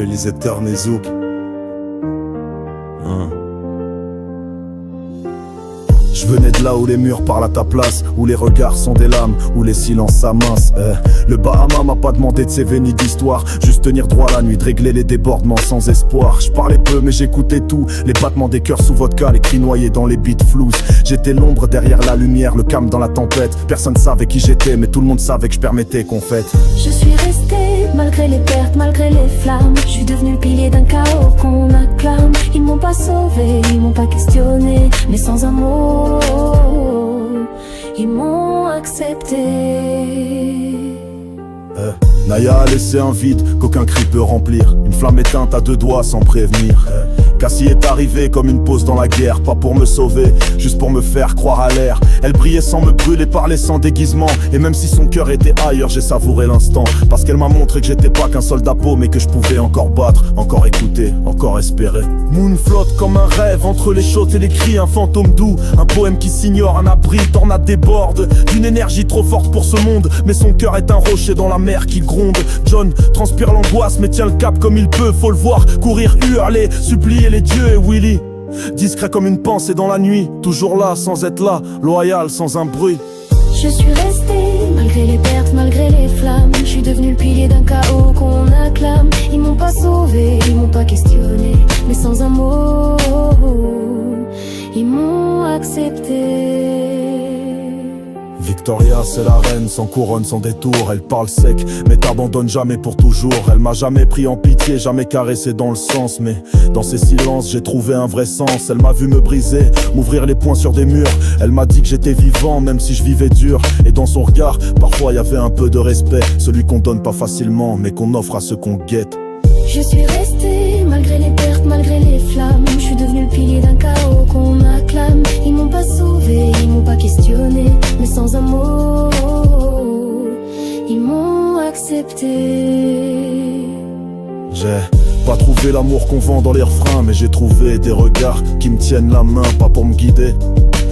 les éternels zouk. Je venais de là où les murs parlent à ta place, où les regards sont des lames, où les silences s'amincent. Le Bahama m'a pas demandé de s'éveiller ni d'histoire, juste tenir droit la nuit, de régler les débordements sans espoir. Je parlais peu mais j'écoutais tout, les battements des cœurs sous vodka, les cris noyés dans les beats flous. J'étais l'ombre derrière la lumière, le calme dans la tempête. Personne savait qui j'étais mais tout le monde savait que je permettais qu'on fête. Je suis resté malgré les pertes, malgré les flammes. Je suis devenu le pilier d'un chaos qu'on acclame. Ils m'ont pas sauvé, ils m'ont pas questionné, mais sans un mot ils m'ont accepté. Naya a laissé un vide qu'aucun cri peut remplir. Une flamme éteinte à deux doigts sans prévenir. Cassie est arrivée comme une pause dans la guerre, pas pour me sauver, juste pour me faire croire à l'air. Elle brillait sans me brûler, parlait sans déguisement. Et même si son cœur était ailleurs, j'ai savouré l'instant. Parce qu'elle m'a montré que j'étais pas qu'un soldat peau, mais que je pouvais encore battre, encore écouter, encore espérer. Moon flotte comme un rêve, entre les chaudes et les cris, un fantôme doux. Un poème qui s'ignore, un abri, tornade déborde. D'une énergie trop forte pour ce monde, mais son cœur est un rocher dans la mer qui gronde. John transpire l'angoisse, mais tient le cap comme il peut. Faut le voir courir, hurler, supplier les dieux. Et Willy, discret comme une pensée dans la nuit, toujours là sans être là, loyal sans un bruit. Je suis resté malgré les pertes, malgré les flammes. Je suis devenu le pilier d'un chaos qu'on acclame. Ils m'ont pas sauvé, ils m'ont pas questionné, mais sans un mot ils m'ont accepté. Victoria c'est la reine, sans couronne, sans détour. Elle parle sec, mais t'abandonne jamais pour toujours. Elle m'a jamais pris en pitié, jamais caressé dans le sens. Mais dans ses silences j'ai trouvé un vrai sens. Elle m'a vu me briser, m'ouvrir les poings sur des murs. Elle m'a dit que j'étais vivant même si je vivais dur. Et dans son regard, parfois y avait un peu de respect. Celui qu'on donne pas facilement, mais qu'on offre à ceux qu'on guette. Je suis resté malgré les pertes, malgré les flammes. Je suis devenu le pilier d'un chaos qu'on acclame. Ils m'ont pas sauvé, ils m'ont pas questionné, mais sans un mot ils m'ont accepté. J'ai pas trouvé l'amour qu'on vend dans les refrains, mais j'ai trouvé des regards qui me tiennent la main, pas pour me guider,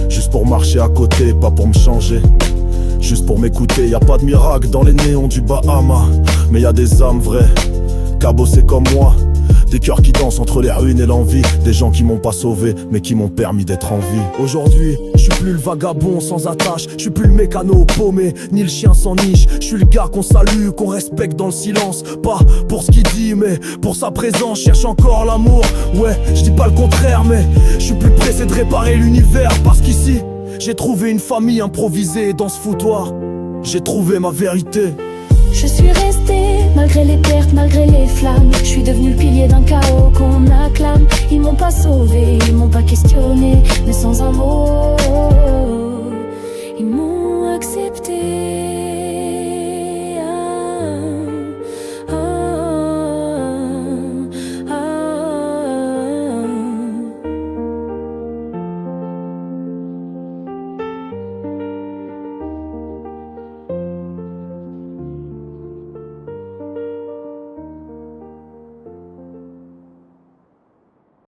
juste pour marcher à côté, pas pour me changer, juste pour m'écouter. Y a pas de miracle dans les néons du Bahama, mais y a des âmes vraies, cabossées comme moi. Des cœurs qui dansent entre les ruines et l'envie. Des gens qui m'ont pas sauvé, mais qui m'ont permis d'être en vie. Aujourd'hui, je suis plus le vagabond sans attache. Je suis plus le mécano paumé, ni le chien sans niche. Je suis le gars qu'on salue, qu'on respecte dans le silence. Pas pour ce qu'il dit, mais pour sa présence. Je cherche encore l'amour, ouais, je dis pas le contraire. Mais je suis plus pressé de réparer l'univers. Parce qu'ici, j'ai trouvé une famille improvisée. Dans ce foutoir, j'ai trouvé ma vérité. Je suis resté malgré les pertes, malgré les flammes. Je suis devenu le pilier d'un chaos qu'on acclame. Ils m'ont pas sauvé, ils m'ont pas questionné, mais sans un mot